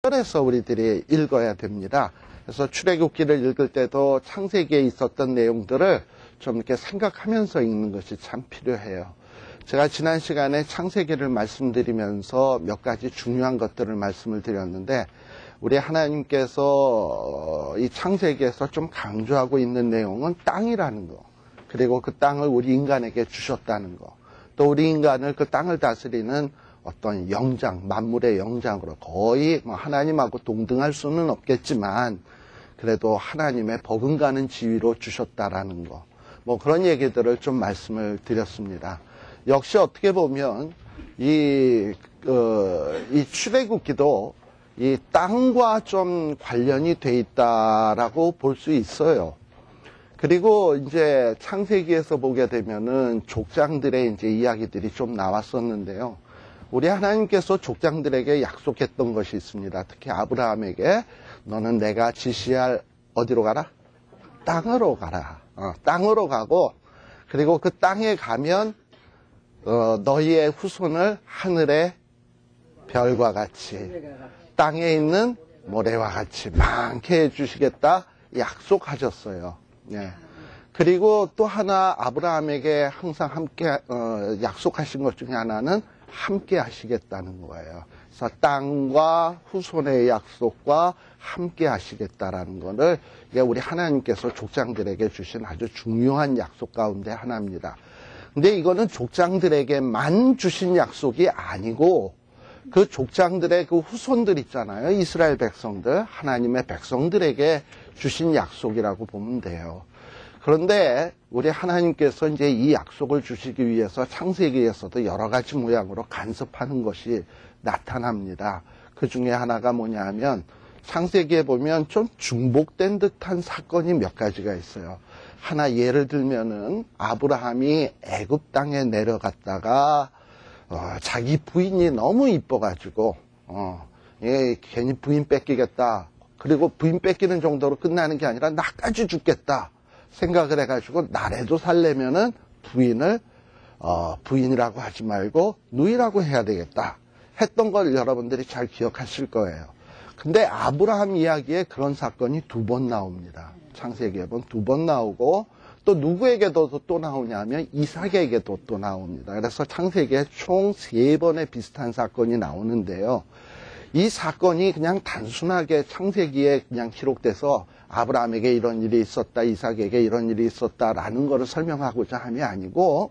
그래서 우리들이 읽어야 됩니다. 그래서 출애굽기를 읽을 때도 창세기에 있었던 내용들을 좀 이렇게 생각하면서 읽는 것이 참 필요해요. 제가 지난 시간에 창세기를 말씀드리면서 몇 가지 중요한 것들을 말씀을 드렸는데, 우리 하나님께서 이 창세기에서 좀 강조하고 있는 내용은 땅이라는 거, 그리고 그 땅을 우리 인간에게 주셨다는 거, 또 우리 인간을 그 땅을 다스리는 어떤 영장, 만물의 영장으로 거의 하나님하고 동등할 수는 없겠지만 그래도 하나님의 버금가는 지위로 주셨다라는 거, 그런 얘기들을 좀 말씀을 드렸습니다. 역시 어떻게 보면 이 출애굽기도 이 땅과 좀 관련이 돼 있다라고 볼 수 있어요. 그리고 이제 창세기에서 보게 되면은 족장들의 이제 이야기들이 좀 나왔었는데요. 우리 하나님께서 족장들에게 약속했던 것이 있습니다. 특히 아브라함에게 너는 내가 지시할 어디로 가라? 땅으로 가라. 땅으로 가고, 그리고 그 땅에 가면 너희의 후손을 하늘의 별과 같이 땅에 있는 모래와 같이 많게 해주시겠다 약속하셨어요. 예. 그리고 또 하나 아브라함에게 항상 함께 약속하신 것 중에 하나는 함께 하시겠다는 거예요. 그래서 땅과 후손의 약속과 함께 하시겠다라는 것을 우리 하나님께서 족장들에게 주신 아주 중요한 약속 가운데 하나입니다. 근데 이거는 족장들에게만 주신 약속이 아니고 그 족장들의 그 후손들 있잖아요. 이스라엘 백성들, 하나님의 백성들에게 주신 약속이라고 보면 돼요. 그런데 우리 하나님께서 이제 이 약속을 주시기 위해서 창세기에서도 여러 가지 모양으로 간섭하는 것이 나타납니다. 그 중에 하나가 뭐냐 하면 창세기에 보면 좀 중복된 듯한 사건이 몇 가지가 있어요. 하나 예를 들면은 아브라함이 애굽 땅에 내려갔다가 자기 부인이 너무 이뻐가지고 괜히 부인 뺏기겠다. 그리고 부인 뺏기는 정도로 끝나는 게 아니라 나까지 죽겠다 생각을 해가지고 나라도 살려면은 부인을 부인이라고 하지 말고 누이라고 해야 되겠다 했던 걸 여러분들이 잘 기억하실 거예요. 근데 아브라함 이야기에 그런 사건이 2번 나옵니다. 창세기에 보면 2번 나오고 또 누구에게도 또 나오냐면 이삭에게도 또 나옵니다. 그래서 창세기에 총 3번의 비슷한 사건이 나오는데요. 이 사건이 그냥 단순하게 창세기에 그냥 기록돼서 아브라함에게 이런 일이 있었다, 이삭에게 이런 일이 있었다라는 것을 설명하고자 함이 아니고,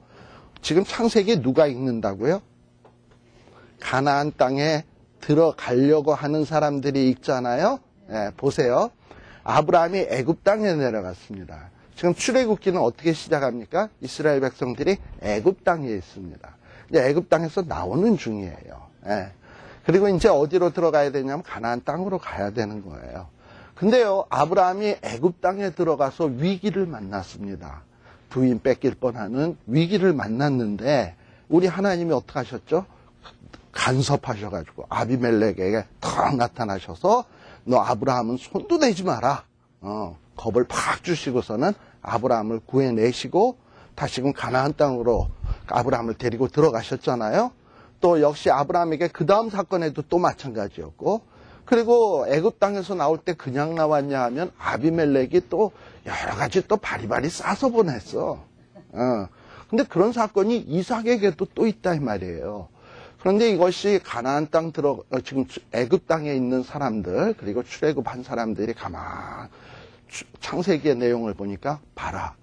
지금 창세기 누가 읽는다고요? 가나안 땅에 들어가려고 하는 사람들이 읽잖아요. 네, 보세요. 아브라함이 애굽 땅에 내려갔습니다. 지금 출애굽기는 어떻게 시작합니까? 이스라엘 백성들이 애굽 땅에 있습니다. 이제 애굽 땅에서 나오는 중이에요. 네. 그리고 이제 어디로 들어가야 되냐면 가나안 땅으로 가야 되는 거예요. 근데요, 아브라함이 애굽 땅에 들어가서 위기를 만났습니다. 부인 뺏길 뻔하는 위기를 만났는데 우리 하나님이 어떻게 하셨죠? 간섭하셔가지고 아비멜렉에게 탁 나타나셔서 너 아브라함은 손도 대지 마라. 겁을 팍 주시고서는 아브라함을 구해내시고 다시금 가나안 땅으로 아브라함을 데리고 들어가셨잖아요. 또 역시 아브라함에게 그 다음 사건에도 또 마찬가지였고, 그리고 애굽 땅에서 나올 때 그냥 나왔냐 하면 아비멜렉이 또 여러 가지 또 바리바리 싸서 보냈어. 근데 그런 사건이 이삭에게도 또 있다 이 말이에요. 그런데 이것이 가나안 땅 지금 애굽 땅에 있는 사람들, 그리고 출애굽한 사람들이 가만 창세기의 내용을 보니까 봐라.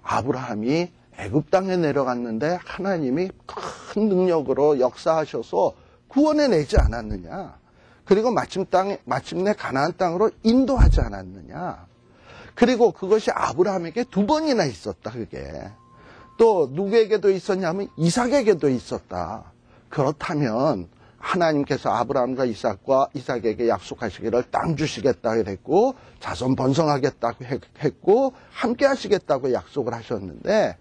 아브라함이 애굽 땅에 내려갔는데 하나님이 큰 능력으로 역사하셔서 구원해내지 않았느냐. 그리고 마침내 가나안 땅으로 인도하지 않았느냐. 그리고 그것이 아브라함에게 2번이나 있었다, 그게. 또 누구에게도 있었냐면 이삭에게도 있었다. 그렇다면 하나님께서 아브라함과 이삭에게 약속하시기를 땅 주시겠다고 했고 자손 번성하겠다고 했고 함께 하시겠다고 약속을 하셨는데,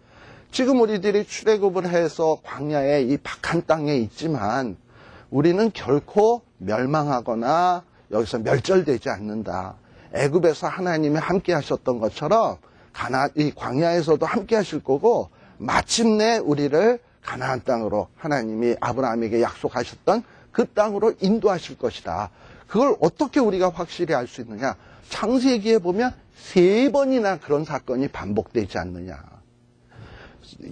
지금 우리들이 출애굽을 해서 광야에 이 박한 땅에 있지만 우리는 결코 멸망하거나 여기서 멸절되지 않는다. 애굽에서 하나님이 함께 하셨던 것처럼 이 광야에서도 함께 하실 거고, 마침내 우리를 가나안 땅으로 하나님이 아브라함에게 약속하셨던 그 땅으로 인도하실 것이다. 그걸 어떻게 우리가 확실히 알 수 있느냐? 창세기에 보면 3번이나 그런 사건이 반복되지 않느냐.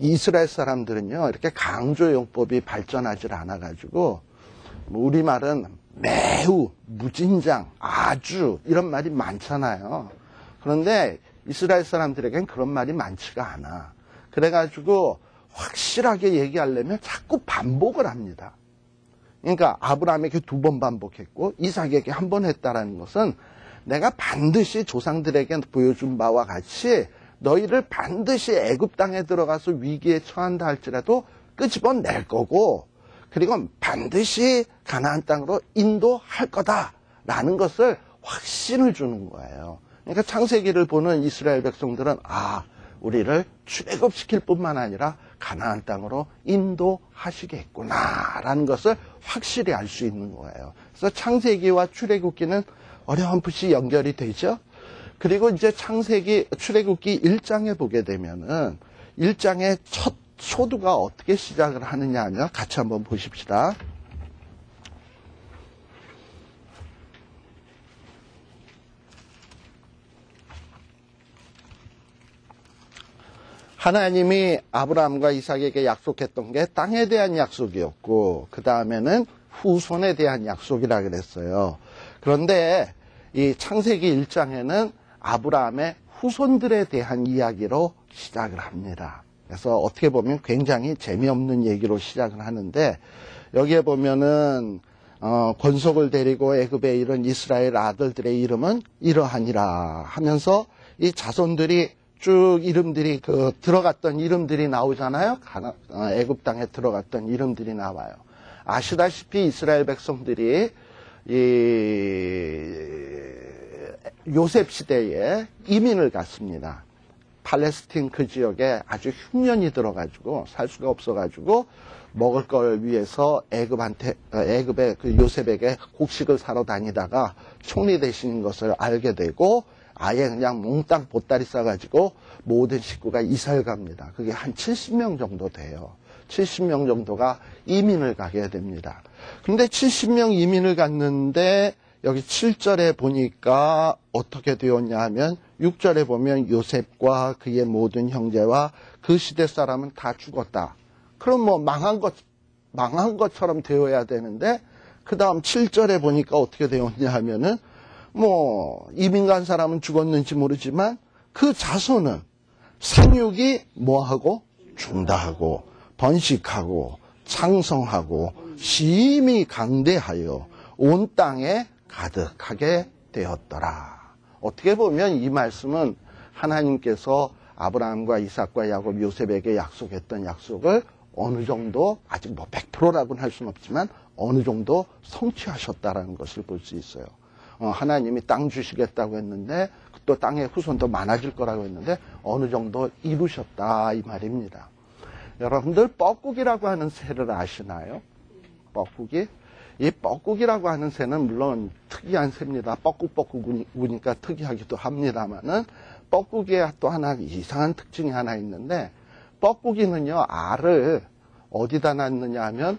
이스라엘 사람들은요, 이렇게 강조용법이 발전하지 않아가지고, 우리말은 매우, 무진장, 아주, 이런 말이 많잖아요. 그런데 이스라엘 사람들에겐 그런 말이 많지가 않아. 그래가지고 확실하게 얘기하려면 자꾸 반복을 합니다. 그러니까 아브라함에게 2번 반복했고 이삭에게 1번 했다라는 것은 내가 반드시 조상들에게 보여준 바와 같이 너희를 반드시 애굽 땅에 들어가서 위기에 처한다 할지라도 끄집어낼 거고, 그리고 반드시 가나안 땅으로 인도할 거다라는 것을 확신을 주는 거예요. 그러니까 창세기를 보는 이스라엘 백성들은 우리를 출애굽시킬 뿐만 아니라 가나안 땅으로 인도하시겠구나라는 것을 확실히 알 수 있는 거예요. 그래서 창세기와 출애굽기는 어렴풋이 연결이 되죠. 그리고 이제 출애굽기 1장에 보게 되면은 1장의 첫 초두가 어떻게 시작을 하느냐 하면 같이 한번 보십시다. 하나님이 아브라함과 이삭에게 약속했던 게 땅에 대한 약속이었고, 그 다음에는 후손에 대한 약속이라 그랬어요. 그런데 이 창세기 1장에는 아브라함의 후손들에 대한 이야기로 시작을 합니다. 그래서 어떻게 보면 굉장히 재미없는 얘기로 시작을 하는데, 여기에 보면은 권속을 데리고 애굽에 이른 이스라엘 아들들의 이름은 이러하니라 하면서 이 자손들이 쭉 이름들이 들어갔던 이름들이 나오잖아요. 애굽 땅에 들어갔던 이름들이 나와요. 아시다시피 이스라엘 백성들이 요셉 시대에 이민을 갔습니다. 팔레스틴 그 지역에 아주 흉년이 들어가지고 살 수가 없어가지고 먹을 걸 위해서 애굽의 그 요셉에게 곡식을 사러 다니다가 총리 대신인 것을 알게 되고 아예 그냥 몽땅 보따리 싸가지고 모든 식구가 이사를 갑니다. 그게 한 70명 정도 돼요. 70명 정도가 이민을 가게 됩니다. 근데 70명 이민을 갔는데 여기 7절에 보니까 어떻게 되었냐 하면 6절에 보면 요셉과 그의 모든 형제와 그 시대 사람은 다 죽었다. 그럼 뭐 망한 것처럼 되어야 되는데 그 다음 7절에 보니까 어떻게 되었냐 하면은 뭐 이민 간 사람은 죽었는지 모르지만 그 자손은 생육이 뭐하고 중다하고 번식하고 창성하고 심히 강대하여 온 땅에 가득하게 되었더라. 어떻게 보면 이 말씀은 하나님께서 아브라함과 이삭과 야곱, 요셉에게 약속했던 약속을 어느 정도, 아직 뭐 100%라고는 할 수는 없지만 어느 정도 성취하셨다라는 것을 볼 수 있어요. 하나님이 땅 주시겠다고 했는데 또 땅의 후손도 많아질 거라고 했는데 어느 정도 이루셨다 이 말입니다. 여러분들 뻐꾸기라고 하는 새를 아시나요? 뻐꾸기? 이 뻐꾸기라고 하는 새는 물론 특이한 새입니다. 뻐꾹뻐꾹 우니까 특이하기도 합니다만은 뻐꾸기에 또 하나 이상한 특징이 하나 있는데, 뻐꾸기는요 알을 어디다 낳느냐 하면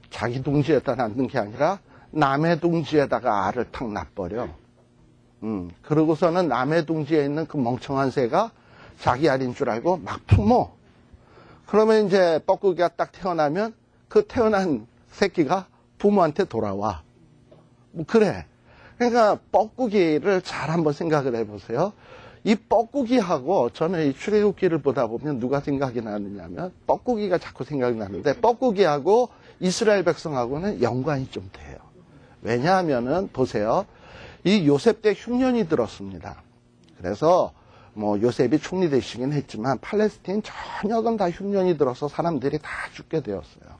자기 둥지에다 낳는 게 아니라 남의 둥지에다가 알을 탁 놔버려. 그러고서는 남의 둥지에 있는 그 멍청한 새가 자기 알인 줄 알고 막 품어. 그러면 이제 뻐꾸기가 딱 태어나면 그 태어난 새끼가 부모한테 돌아와. 뭐 그래. 그러니까 뻐꾸기를 잘 한번 생각을 해보세요. 이 뻐꾸기하고 저는 이 출애굽기를 보다 보면 누가 생각이 나느냐면 뻐꾸기가 자꾸 생각이 나는데 뻐꾸기하고 이스라엘 백성하고는 연관이 좀 돼요. 왜냐하면은 보세요. 이 요셉 때 흉년이 들었습니다. 그래서 뭐 요셉이 총리 되시긴 했지만 팔레스틴 전역은 다 흉년이 들어서 사람들이 다 죽게 되었어요.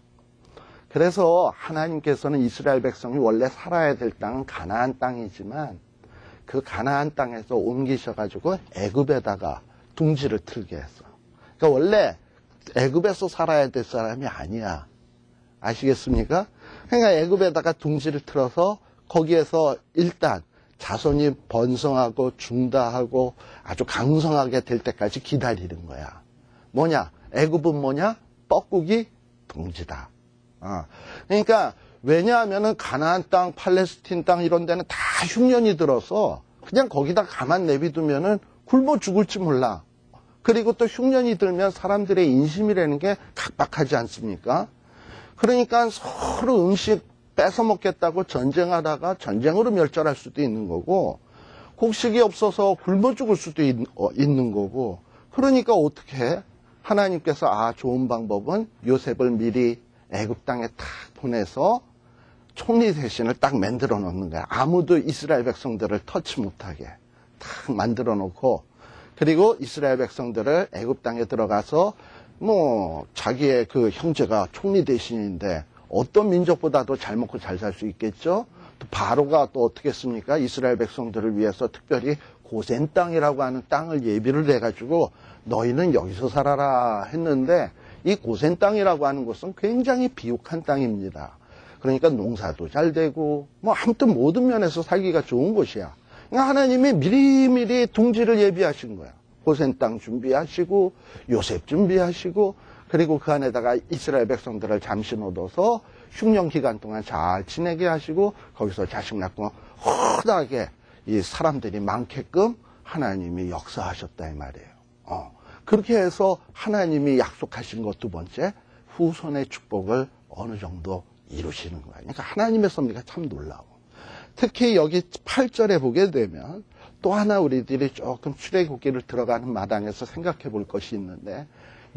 그래서 하나님께서는 이스라엘 백성이 원래 살아야 될 땅은 가나안 땅이지만 그 가나안 땅에서 옮기셔가지고 애굽에다가 둥지를 틀게 했어. 그러니까 원래 애굽에서 살아야 될 사람이 아니야. 아시겠습니까? 그러니까 애굽에다가 둥지를 틀어서 거기에서 일단 자손이 번성하고 중다하고 아주 강성하게 될 때까지 기다리는 거야. 뭐냐? 애굽은 뭐냐? 뻐꾸기 둥지다. 그러니까 왜냐하면은 가나안 땅, 팔레스틴 땅 이런 데는 다 흉년이 들어서 그냥 거기다 가만 내비두면은 굶어 죽을지 몰라. 그리고 또 흉년이 들면 사람들의 인심이라는 게 각박하지 않습니까? 그러니까 서로 음식 뺏어 먹겠다고 전쟁하다가 전쟁으로 멸절할 수도 있는 거고, 곡식이 없어서 굶어 죽을 수도 있는 거고, 그러니까 어떻게 해? 하나님께서 좋은 방법은 요셉을 미리 애굽 땅에 탁 보내서 총리 대신을 딱 만들어 놓는 거야. 아무도 이스라엘 백성들을 터치 못하게 탁 만들어 놓고, 그리고 이스라엘 백성들을 애굽 땅에 들어가서 자기의 그 형제가 총리 대신인데 어떤 민족보다도 잘 먹고 잘 살 수 있겠죠? 또 바로가 또 어떻게 했습니까? 이스라엘 백성들을 위해서 특별히 고센 땅이라고 하는 땅을 예비를 해가지고 너희는 여기서 살아라 했는데, 이 고센 땅이라고 하는 곳은 굉장히 비옥한 땅입니다. 그러니까 농사도 잘 되고 아무튼 모든 면에서 살기가 좋은 곳이야. 그러니까 하나님이 미리미리 둥지를 예비하신 거야. 고센 땅 준비하시고 요셉 준비하시고, 그리고 그 안에다가 이스라엘 백성들을 잠시 넣어서 흉년 기간 동안 잘 지내게 하시고, 거기서 자식 낳고 허다하게 이 사람들이 많게끔 하나님이 역사하셨다 이 말이에요. 그렇게 해서 하나님이 약속하신 것 두 번째, 후손의 축복을 어느 정도 이루시는 거예요. 그러니까 하나님의 섭리가 참 놀라워. 특히 여기 8절에 보게 되면 또 하나 우리들이 조금 출애굽기를 들어가는 마당에서 생각해 볼 것이 있는데,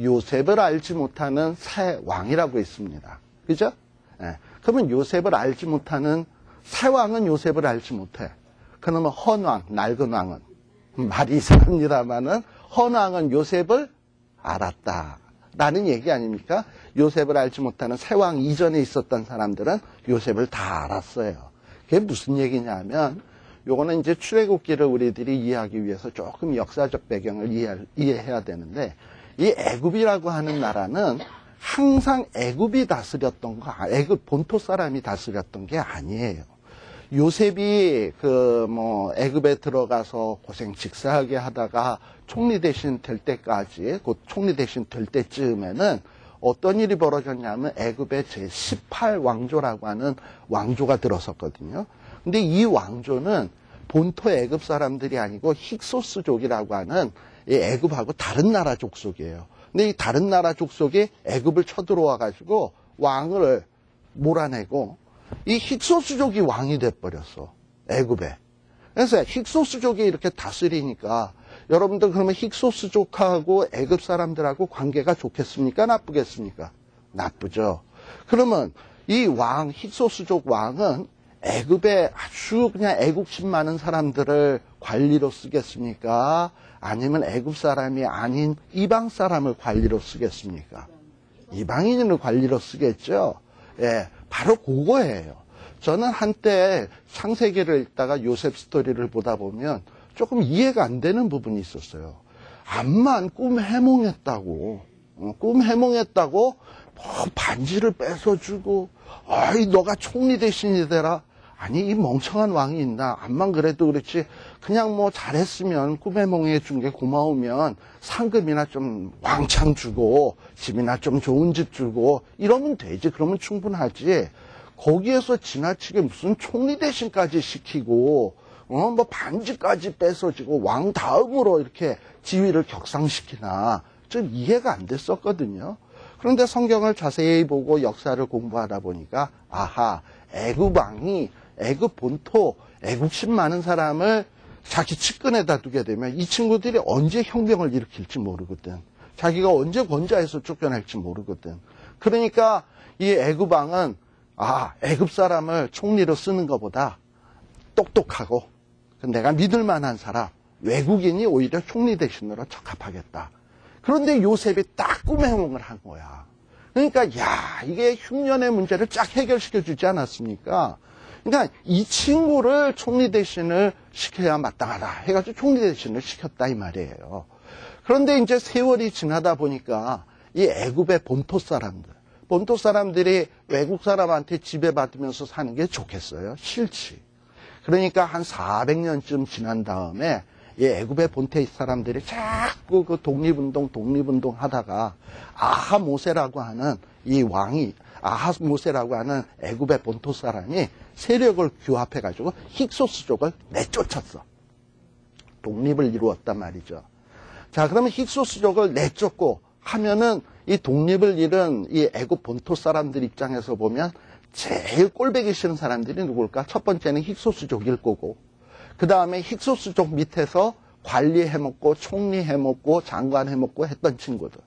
요셉을 알지 못하는 새 왕이라고 있습니다. 그죠? 예. 그러면 요셉을 알지 못하는 새 왕은 요셉을 알지 못해. 그러면 헌왕, 낡은 왕은, 말이 이상합니다만은 헌왕은 요셉을 알았다 라는 얘기 아닙니까? 요셉을 알지 못하는 새 왕 이전에 있었던 사람들은 요셉을 다 알았어요. 그게 무슨 얘기냐면, 요거는 이제 출애굽기를 우리들이 이해하기 위해서 조금 역사적 배경을 이해해야 되는데, 이 애굽이라고 하는 나라는 항상 애굽이 다스렸던 거, 애굽 본토 사람이 다스렸던 게 아니에요. 요셉이 애굽에 들어가서 고생 직사하게 하다가 총리 대신 될 때까지, 곧 총리 대신 될 때쯤에는 어떤 일이 벌어졌냐면 애굽의 제18왕조라고 하는 왕조가 들어섰거든요. 근데 이 왕조는 본토 애굽 사람들이 아니고 힉소스족이라고 하는 이 애굽하고 다른 나라 족속이에요. 근데 이 다른 나라 족속이 애굽을 쳐들어와 가지고 왕을 몰아내고 이 힉소스족이 왕이 돼버렸어, 애굽에. 그래서 힉소스족이 이렇게 다스리니까 여러분들 그러면 힉소스족하고 애굽 사람들하고 관계가 좋겠습니까? 나쁘겠습니까? 나쁘죠. 그러면 이 왕, 힉소스족 왕은 애굽에 아주 그냥 애국심 많은 사람들을 관리로 쓰겠습니까? 아니면 애굽 사람이 아닌 이방 사람을 관리로 쓰겠습니까? 이방인을 관리로 쓰겠죠. 예, 바로 그거예요. 저는 한때 창세기를 읽다가 요셉 스토리를 보다 보면 조금 이해가 안 되는 부분이 있었어요. 암만 꿈 해몽했다고 반지를 뺏어주고, 너가 총리 대신이 되라. 아니, 이 멍청한 왕이 있나? 암만 그래도 그렇지, 그냥 잘했으면 꿈 해몽해 준 게 고마우면 상금이나 좀 왕창 주고 집이나 좀 좋은 집 주고 이러면 되지. 그러면 충분하지. 거기에서 지나치게 무슨 총리 대신까지 시키고 반지까지 뺏어지고 왕 다음으로 이렇게 지위를 격상시키나, 좀 이해가 안 됐었거든요. 그런데 성경을 자세히 보고 역사를 공부하다 보니까 애굽 왕이 애굽 본토, 애국심 많은 사람을 자기 측근에다 두게 되면 이 친구들이 언제 혁명을 일으킬지 모르거든. 자기가 언제 권좌에서 쫓겨날지 모르거든. 그러니까 이 애굽 왕은 애굽 사람을 총리로 쓰는 것보다 똑똑하고 내가 믿을 만한 사람, 외국인이 오히려 총리 대신으로 적합하겠다. 그런데 요셉이 딱 꿈의 해몽을 한 거야. 그러니까 이게 흉년의 문제를 쫙 해결시켜 주지 않았습니까? 그러니까 이 친구를 총리 대신을 시켜야 마땅하다 해가지고 총리 대신을 시켰다 이 말이에요. 그런데 이제 세월이 지나다 보니까 이 애굽의 본토 사람들이 외국 사람한테 지배받으면서 사는 게 좋겠어요? 싫지. 그러니까 한 400년쯤 지난 다음에 이 애굽의 본토 사람들이 자꾸 그 독립운동 하다가 아하모세라고 하는 이 왕이, 아하스모세라고 하는 애굽의 본토 사람이 세력을 규합해가지고 힉소스족을 내쫓았어. 독립을 이루었단 말이죠. 자, 그러면 힉소스족을 내쫓고 하면은 이 독립을 잃은 이 애굽 본토 사람들 입장에서 보면 제일 꼴보기 싫은 사람들이 누굴까? 첫 번째는 힉소스족일 거고, 그 다음에 힉소스족 밑에서 관리해먹고 총리해먹고 장관해먹고 했던 친구들,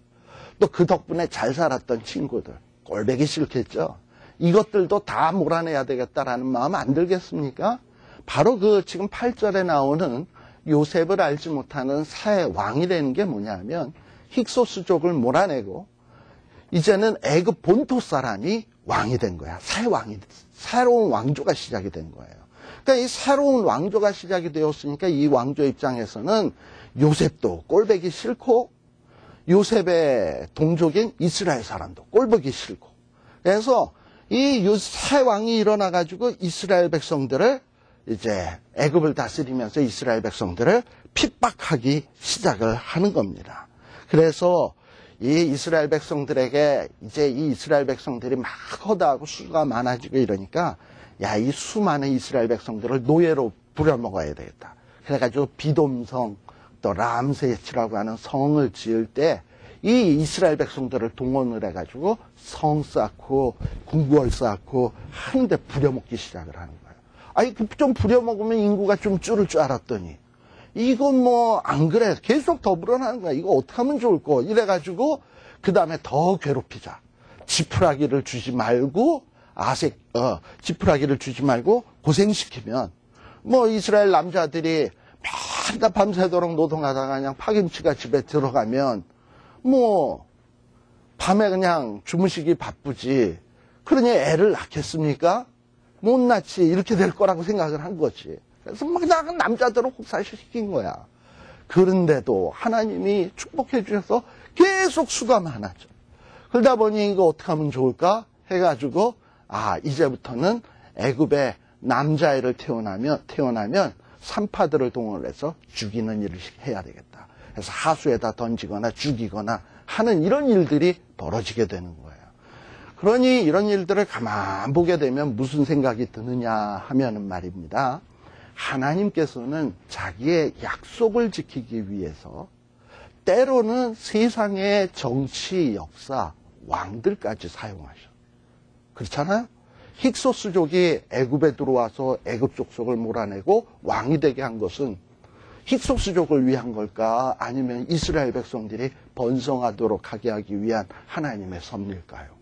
또 그 덕분에 잘 살았던 친구들, 꼴보기 싫겠죠. 이것들도 다 몰아내야 되겠다라는 마음 안 들겠습니까? 바로 그 지금 8절에 나오는 요셉을 알지 못하는 새 왕이 되는 게 뭐냐면 힉소스족을 몰아내고 이제는 애굽 본토 사람이 왕이 된 거야. 새로운 왕조가 시작이 된 거예요. 그러니까 이 새로운 왕조가 시작이 되었으니까 이 왕조 입장에서는 요셉도 꼴보기 싫고 요셉의 동족인 이스라엘 사람도 꼴보기 싫고, 그래서 이 새 왕이 일어나 가지고 이스라엘 백성들을 이제 애굽을 다스리면서 이스라엘 백성들을 핍박하기 시작을 하는 겁니다. 그래서 이 이스라엘 백성들에게 이제 이 이스라엘 백성들이 막 허다하고 수가 많아지고 이러니까 야, 이 수많은 이스라엘 백성들을 노예로 부려먹어야 되겠다. 그래가지고 비돔성 또 람세스라고 하는 성을 지을 때 이 이스라엘 백성들을 동원을 해가지고 성 쌓고 궁궐 쌓고 하는데 부려먹기 시작을 하는 거예요. 아니, 좀 부려먹으면 인구가 좀 줄을 줄 알았더니 이건 뭐 안 그래. 계속 더 불어나는 거야. 이거 어떻게 하면 좋을까? 이래가지고 그 다음에 더 괴롭히자. 지푸라기를 주지 말고 지푸라기를 주지 말고 고생시키면 뭐 이스라엘 남자들이 맨날 밤새도록 노동하다가 그냥 파김치가 집에 들어가면 뭐 밤에 그냥 주무시기 바쁘지. 그러니 애를 낳겠습니까? 못 낳지. 이렇게 될 거라고 생각을 한 거지. 그래서 막 그냥 남자들을 혹사시킨 거야. 그런데도 하나님이 축복해 주셔서 계속 수가 많아져. 그러다 보니 이거 어떻게 하면 좋을까 해가지고 이제부터는 애굽에 남자애를 태어나면 산파들을 동원해서 죽이는 일을 해야 되겠다. 그래서 하수에다 던지거나 죽이거나 하는 이런 일들이 벌어지게 되는 거예요. 그러니 이런 일들을 가만 보게 되면 무슨 생각이 드느냐 하면은 말입니다. 하나님께서는 자기의 약속을 지키기 위해서 때로는 세상의 정치, 역사, 왕들까지 사용하셔. 그렇잖아요? 힉소스족이 애굽에 들어와서 애굽 족속을 몰아내고 왕이 되게 한 것은 힉소스족을 위한 걸까? 아니면 이스라엘 백성들이 번성하도록 하게 하기 위한 하나님의 섭리일까요?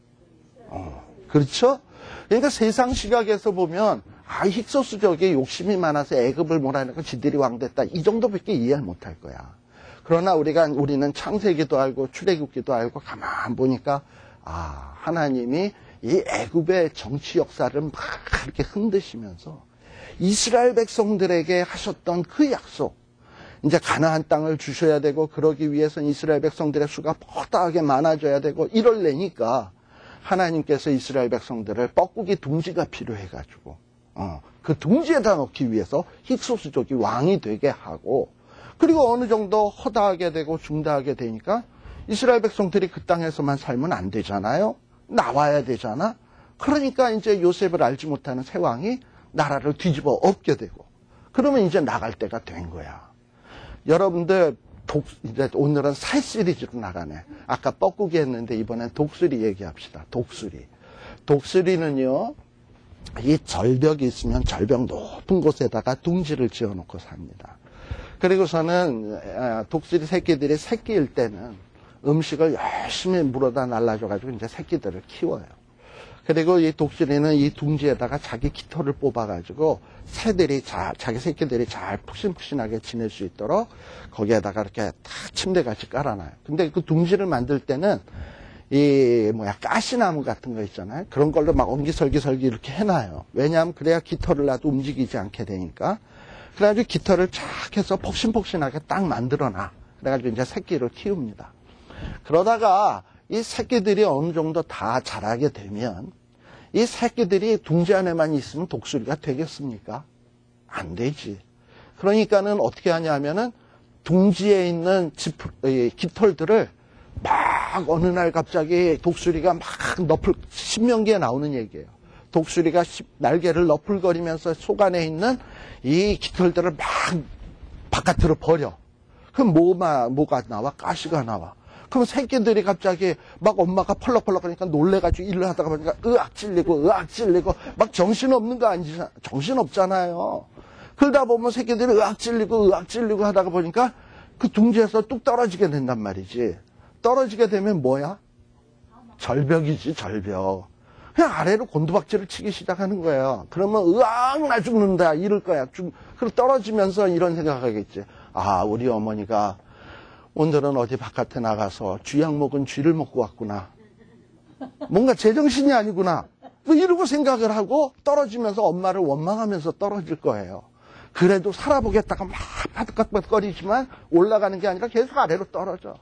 그렇죠? 그러니까 세상 시각에서 보면 힉소스족이 욕심이 많아서 애굽을 몰아내고 지들이 왕됐다. 이 정도밖에 이해를 못할 거야. 그러나 우리는 창세기도 알고 출애굽기도 알고 가만 보니까 하나님이 이 애굽의 정치 역사를 막 이렇게 흔드시면서 이스라엘 백성들에게 하셨던 그 약속, 이제 가나안 땅을 주셔야 되고 그러기 위해서는 이스라엘 백성들의 수가 뻗다하게 많아져야 되고 이럴래니까 하나님께서 이스라엘 백성들을 뻐꾸기 둥지가 필요해가지고 그 둥지에다 넣기 위해서 힉소스족이 왕이 되게 하고, 그리고 어느 정도 허다하게 되고 중다하게 되니까 이스라엘 백성들이 그 땅에서만 살면 안 되잖아요. 나와야 되잖아. 그러니까 이제 요셉을 알지 못하는 새 왕이 나라를 뒤집어 엎게 되고, 그러면 이제 나갈 때가 된 거야. 여러분들 이제 오늘은 새 시리즈로 나가네. 아까 뻐꾸기 했는데 이번엔 독수리 얘기합시다. 독수리는요, 이 절벽이 있으면 절벽 높은 곳에다가 둥지를 지어놓고 삽니다. 그리고서는 독수리 새끼들이 새끼일 때는 음식을 열심히 물어다 날라줘가지고 이제 새끼들을 키워요. 그리고 이 독수리는 이 둥지에다가 자기 깃털을 뽑아가지고 자기 새끼들이 잘 푹신푹신하게 지낼 수 있도록 거기에다가 이렇게 다 침대같이 깔아놔요. 근데 그 둥지를 만들 때는 가시나무 같은 거 있잖아요. 그런 걸로 막 엉기설기 이렇게 해놔요. 왜냐하면 그래야 깃털을 놔도 움직이지 않게 되니까. 그래가지고 깃털을 쫙 해서 폭신폭신하게 딱 만들어놔. 그래가지고 이제 새끼를 키웁니다. 그러다가 이 새끼들이 어느 정도 다 자라게 되면 이 새끼들이 둥지 안에만 있으면 독수리가 되겠습니까? 안 되지. 그러니까는 어떻게 하냐면은 둥지에 있는 깃털들을 막 어느 날 갑자기 독수리가 막 신명기에 나오는 얘기예요. 독수리가 날개를 너풀거리면서 속 안에 있는 이 깃털들을 막 바깥으로 버려. 그럼 뭐가 나와? 가시가 나와. 그럼 새끼들이 갑자기 막 엄마가 펄럭펄럭 그러니까 놀래가지고 일을 하다가 보니까 으악 찔리고 막 정신없는 거 아니잖아. 정신없잖아요. 그러다 보면 새끼들이 으악 찔리고 하다가 보니까 그 둥지에서 뚝 떨어지게 된단 말이지. 떨어지게 되면 뭐야? 절벽이지, 절벽. 그냥 아래로 곤두박질을 치기 시작하는 거예요. 그러면 으악 나 죽는다 이럴 거야. 그리고 떨어지면서 이런 생각하겠지. 아, 우리 어머니가 오늘은 어디 바깥에 나가서 쥐약 먹은 쥐를 먹고 왔구나. 뭔가 제정신이 아니구나. 뭐 이러고 생각을 하고 떨어지면서 엄마를 원망하면서 떨어질 거예요. 그래도 살아보겠다가 막 바득바득거리지만 올라가는 게 아니라 계속 아래로 떨어져.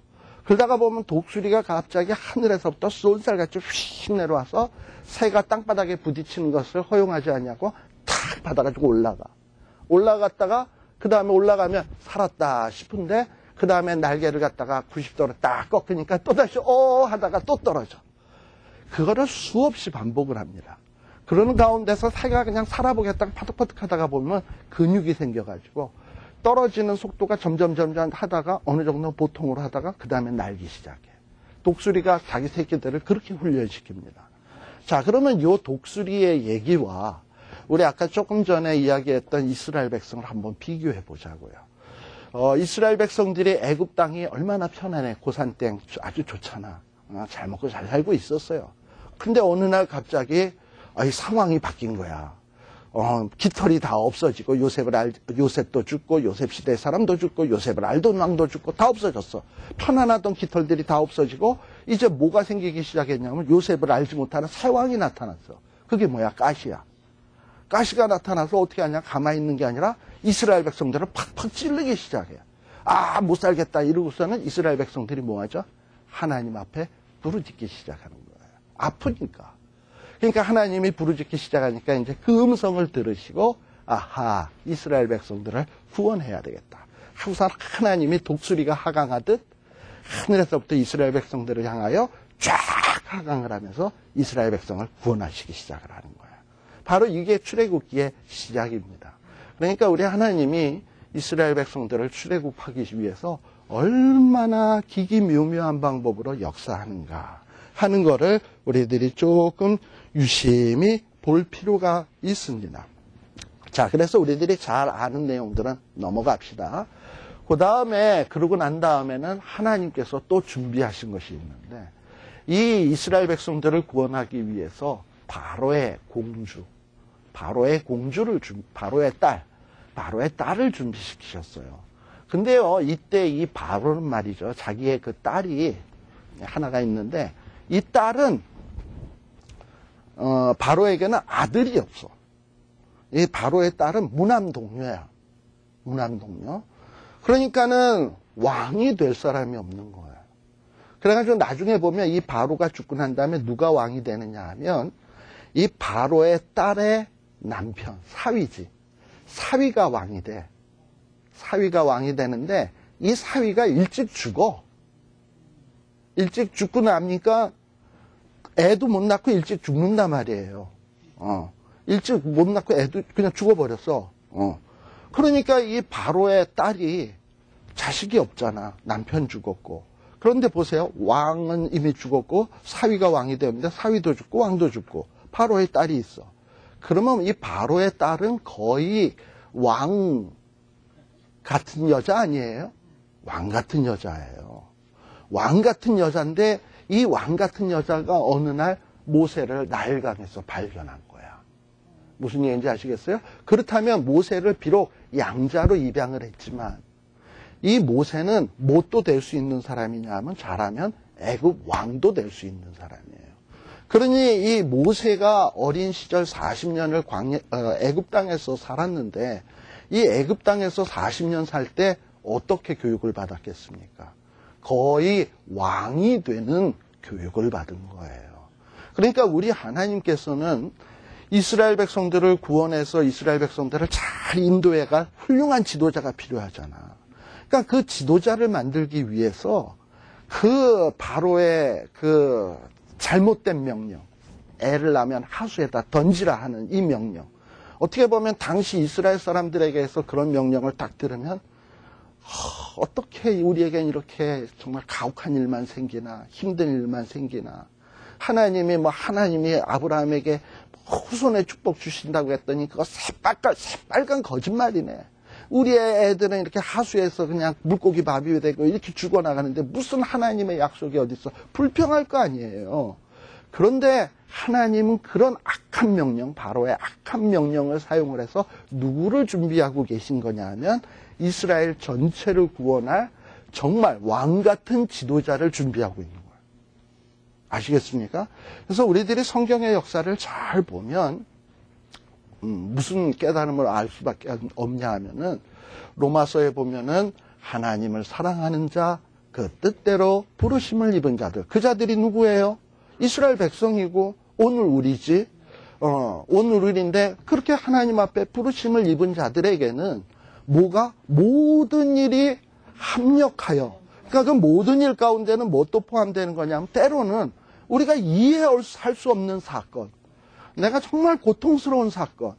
그러다가 보면 독수리가 갑자기 하늘에서부터 쏜살같이 휙 내려와서 새가 땅바닥에 부딪히는 것을 허용하지 않냐고 탁 받아가지고 올라갔다가 그 다음에 올라가면 살았다 싶은데 그 다음에 날개를 갖다가 90도로 딱 꺾으니까 또다시 하다가 또 떨어져. 그거를 수없이 반복을 합니다. 그러는 가운데서 새가 그냥 살아보겠다가 파득파득 하다가 보면 근육이 생겨가지고 떨어지는 속도가 점점 하다가 어느 정도 보통으로 하다가 그 다음에 날기 시작해. 독수리가 자기 새끼들을 그렇게 훈련시킵니다. 자, 그러면 이 독수리의 얘기와 우리 아까 조금 전에 이야기했던 이스라엘 백성을 한번 비교해 보자고요. 이스라엘 백성들이 애굽 땅이 얼마나 편안해. 고산땡 아주 좋잖아. 잘 먹고 잘 살고 있었어요. 근데 어느 날 갑자기 상황이 바뀐 거야. 깃털이 다 없어지고 요셉도 죽고 요셉 시대 사람도 죽고 요셉을 알던 왕도 죽고 다 없어졌어. 편안하던 깃털들이 다 없어지고 이제 뭐가 생기기 시작했냐면 요셉을 알지 못하는 새 왕이 나타났어. 그게 뭐야? 가시야. 가시가 나타나서 어떻게 하냐? 가만히 있는 게 아니라 이스라엘 백성들을 팍팍 찌르기 시작해. 못 살겠다 이러고서는 이스라엘 백성들이 뭐하죠? 하나님 앞에 부르짖기 시작하는 거예요. 아프니까. 그러니까 하나님이 부르짖기 시작하니까 이제 그 음성을 들으시고 아하, 이스라엘 백성들을 구원해야 되겠다. 항상 하나님이 독수리가 하강하듯 하늘에서부터 이스라엘 백성들을 향하여 쫙 하강을 하면서 이스라엘 백성을 구원하시기 시작을 하는 거예요. 바로 이게 출애굽기의 시작입니다. 그러니까 우리 하나님이 이스라엘 백성들을 출애굽하기 위해서 얼마나 기기묘묘한 방법으로 역사하는가 하는 거를 우리들이 조금 유심히 볼 필요가 있습니다. 자, 그래서 우리들이 잘 아는 내용들은 넘어갑시다. 그 다음에, 그러고 난 다음에는 하나님께서 또 준비하신 것이 있는데, 이 이스라엘 백성들을 구원하기 위해서 바로의 딸을 준비시키셨어요. 근데요, 이때 이 바로는 말이죠. 자기의 그 딸이 하나가 있는데, 이 딸은, 바로에게는 아들이 없어. 이 바로의 딸은 무남동녀야. 무남동녀. 그러니까는 왕이 될 사람이 없는 거예요. 그래가지고 나중에 보면 이 바로가 죽고 난 다음에 누가 왕이 되느냐 하면, 이 바로의 딸의 남편, 사위지. 사위가 왕이 돼. 사위가 왕이 되는데, 이 사위가 일찍 죽어. 일찍 죽고 나니까 애도 못 낳고 일찍 죽는단 말이에요. 일찍 못 낳고 애도 그냥 죽어버렸어. 그러니까 이 바로의 딸이 자식이 없잖아. 남편 죽었고. 그런데 보세요. 왕은 이미 죽었고 사위가 왕이 되는데 사위도 죽고 왕도 죽고 바로의 딸이 있어. 그러면 이 바로의 딸은 거의 왕 같은 여자 아니에요? 왕 같은 여자예요. 왕 같은 여자인데 이 왕 같은 여자가 어느 날 모세를 나일강에서 발견한 거야. 무슨 얘기인지 아시겠어요? 그렇다면 모세를 비록 양자로 입양을 했지만 이 모세는 뭣도 될 수 있는 사람이냐 하면 잘하면 애굽 왕도 될 수 있는 사람이에요. 그러니 이 모세가 어린 시절 40년을 애굽 땅에서 살았는데 이 애굽 땅에서 40년 살 때 어떻게 교육을 받았겠습니까? 거의 왕이 되는 교육을 받은 거예요. 그러니까 우리 하나님께서는 이스라엘 백성들을 구원해서 이스라엘 백성들을 잘 인도해갈 훌륭한 지도자가 필요하잖아. 그러니까 그 지도자를 만들기 위해서 그 바로의 그 잘못된 명령, 애를 낳으면 하수에다 던지라 하는 이 명령, 어떻게 보면 당시 이스라엘 사람들에게서 그런 명령을 딱 들으면 어떻게 우리에겐 이렇게 정말 가혹한 일만 생기나, 힘든 일만 생기나, 하나님이 아브라함에게 후손의 축복 주신다고 했더니 그거 새빨간 거짓말이네. 우리의 애들은 이렇게 하수에서 그냥 물고기 밥이 되고 이렇게 죽어나가는데 무슨 하나님의 약속이 어디 있어? 불평할 거 아니에요. 그런데 하나님은 그런 악한 명령, 바로의 악한 명령을 사용을 해서 누구를 준비하고 계신 거냐 하면 이스라엘 전체를 구원할 정말 왕 같은 지도자를 준비하고 있는 거예요. 아시겠습니까? 그래서 우리들이 성경의 역사를 잘 보면 무슨 깨달음을 알 수밖에 없냐 하면은 로마서에 보면은 하나님을 사랑하는 자, 그 뜻대로 부르심을 입은 자들, 그 자들이 누구예요? 이스라엘 백성이고 오늘 우리지. 오늘 우리인데 그렇게 하나님 앞에 부르심을 입은 자들에게는 뭐가? 모든 일이 합력하여. 그러니까 그 모든 일 가운데는 뭐 또 포함되는 거냐면 때로는 우리가 이해할 수 없는 사건, 내가 정말 고통스러운 사건,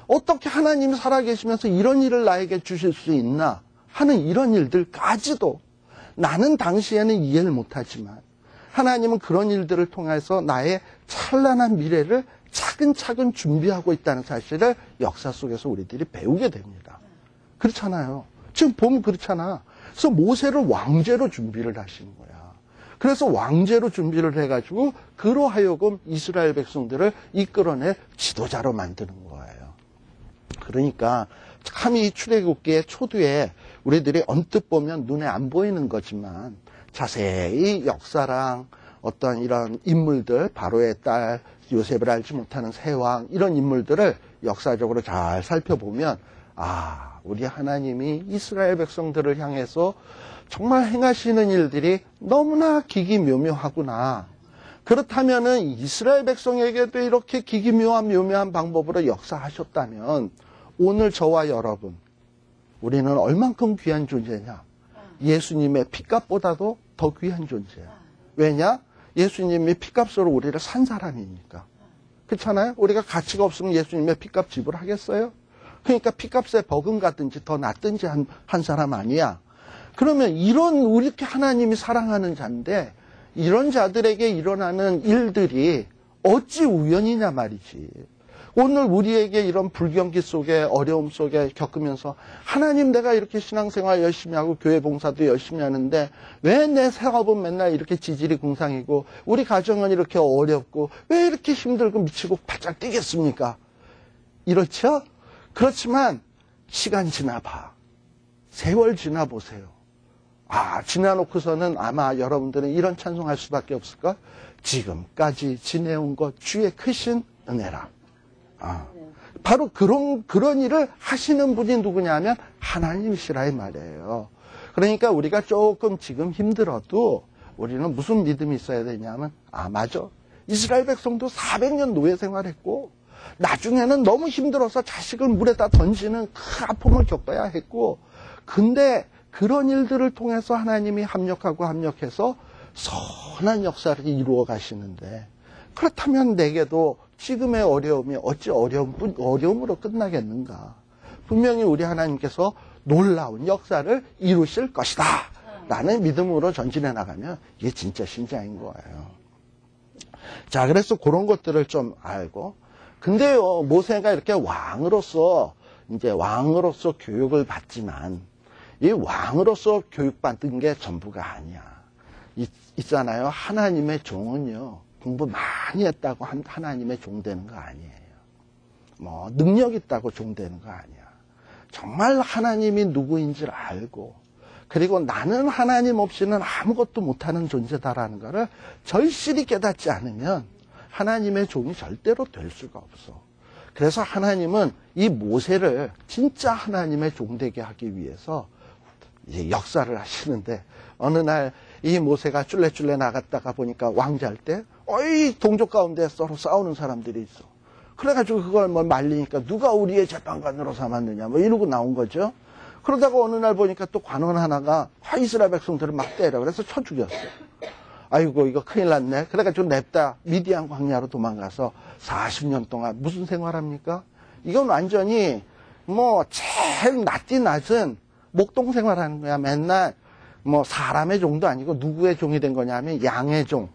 어떻게 하나님이 살아계시면서 이런 일을 나에게 주실 수 있나 하는 이런 일들까지도 나는 당시에는 이해를 못하지만 하나님은 그런 일들을 통해서 나의 찬란한 미래를 차근차근 준비하고 있다는 사실을 역사 속에서 우리들이 배우게 됩니다. 그렇잖아요. 지금 보면 그렇잖아. 그래서 모세를 왕제로 준비를 하시는 거야. 그래서 왕제로 준비를 해가지고 그로 하여금 이스라엘 백성들을 이끌어낼 지도자로 만드는 거예요. 그러니까 참 이 출애굽기의 초두에 우리들이 언뜻 보면 눈에 안 보이는 거지만 자세히 역사랑 어떤 이런 인물들, 바로의 딸 요셉을 알지 못하는 새왕, 이런 인물들을 역사적으로 잘 살펴보면 우리 하나님이 이스라엘 백성들을 향해서 정말 행하시는 일들이 너무나 기기묘묘하구나. 그렇다면은 이스라엘 백성에게도 이렇게 기기묘한 방법으로 역사하셨다면 오늘 저와 여러분, 우리는 얼만큼 귀한 존재냐? 예수님의 피값보다도 더 귀한 존재야. 왜냐? 예수님이 피값으로 우리를 산 사람이니까. 그렇잖아요? 우리가 가치가 없으면 예수님의 피값 지불하겠어요? 그러니까 피값에 버금가든지 더 낫든지 한 사람 아니야. 그러면 이렇게 하나님이 사랑하는 자인데 이런 자들에게 일어나는 일들이 어찌 우연이냐 말이지. 오늘 우리에게 이런 불경기 속에 어려움 속에 겪으면서 하나님, 내가 이렇게 신앙생활 열심히 하고 교회 봉사도 열심히 하는데 왜 내 사업은 맨날 이렇게 지질이 궁상이고 우리 가정은 이렇게 어렵고 왜 이렇게 힘들고 미치고 바짝 뛰겠습니까? 이렇죠? 그렇지만 시간 지나봐. 세월 지나보세요. 지나놓고서는 아마 여러분들은 이런 찬송할 수밖에 없을까? 지금까지 지내온 것 주의 크신 은혜라. 바로 그런 일을 하시는 분이 누구냐면 하나님이시라 이 말이에요. 그러니까 우리가 조금 지금 힘들어도 우리는 무슨 믿음이 있어야 되냐면 맞아. 이스라엘 백성도 400년 노예 생활했고 나중에는 너무 힘들어서 자식을 물에다 던지는 큰 아픔을 겪어야 했고, 근데 그런 일들을 통해서 하나님이 합력해서 선한 역사를 이루어 가시는데, 그렇다면 내게도 지금의 어려움이 어찌 어려움으로 끝나겠는가? 분명히 우리 하나님께서 놀라운 역사를 이루실 것이다 라는 믿음으로 전진해 나가면 이게 진짜 신자인 거예요. 자, 그래서 그런 것들을 좀 알고, 근데요, 모세가 이렇게 왕으로서 교육을 받지만, 이 왕으로서 교육받은 게 전부가 아니야. 있잖아요. 하나님의 종은요, 공부 많이 했다고 하나님의 종 되는 거 아니에요. 능력 있다고 종 되는 거 아니야. 정말 하나님이 누구인지를 알고, 그리고 나는 하나님 없이는 아무것도 못하는 존재다라는 것을 절실히 깨닫지 않으면 하나님의 종이 절대로 될 수가 없어. 그래서 하나님은 이 모세를 진짜 하나님의 종 되게 하기 위해서 이제 역사를 하시는데, 어느 날 이 모세가 쫄래쫄래 나갔다가 보니까 왕자할 때 동족 가운데 서로 싸우는 사람들이 있어. 그래가지고 그걸 말리니까 누가 우리의 재판관으로 삼았느냐 이러고 나온 거죠. 그러다가 어느 날 보니까 또 관원 하나가 이스라엘 백성들을 막 때려. 그래서 쳐 죽였어. 아이고 이거 큰일 났네. 그래가지고 냅다 미디안 광야로 도망가서 40년 동안 무슨 생활합니까? 이건 완전히 뭐 제일 낮디 낮은 목동 생활하는 거야. 맨날 뭐 사람의 종도 아니고 누구의 종이 된 거냐면 양의 종.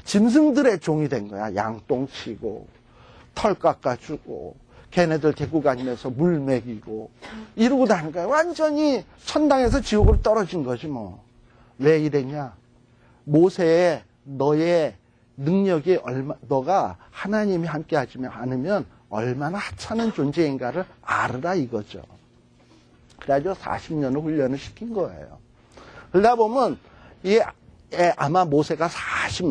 짐승들의 종이 된 거야. 양똥 치고 털 깎아주고 걔네들 데리고 다니면서 물 먹이고 이러고 다니는 거야. 완전히 천당에서 지옥으로 떨어진 거지 뭐. 왜 이랬냐? 모세의 너의 능력이 너가 하나님이 함께 하지 않으면 얼마나 하찮은 존재인가를 알으라 이거죠. 그래가지고 40년을 훈련을 시킨 거예요. 그러다 보면 아마 모세가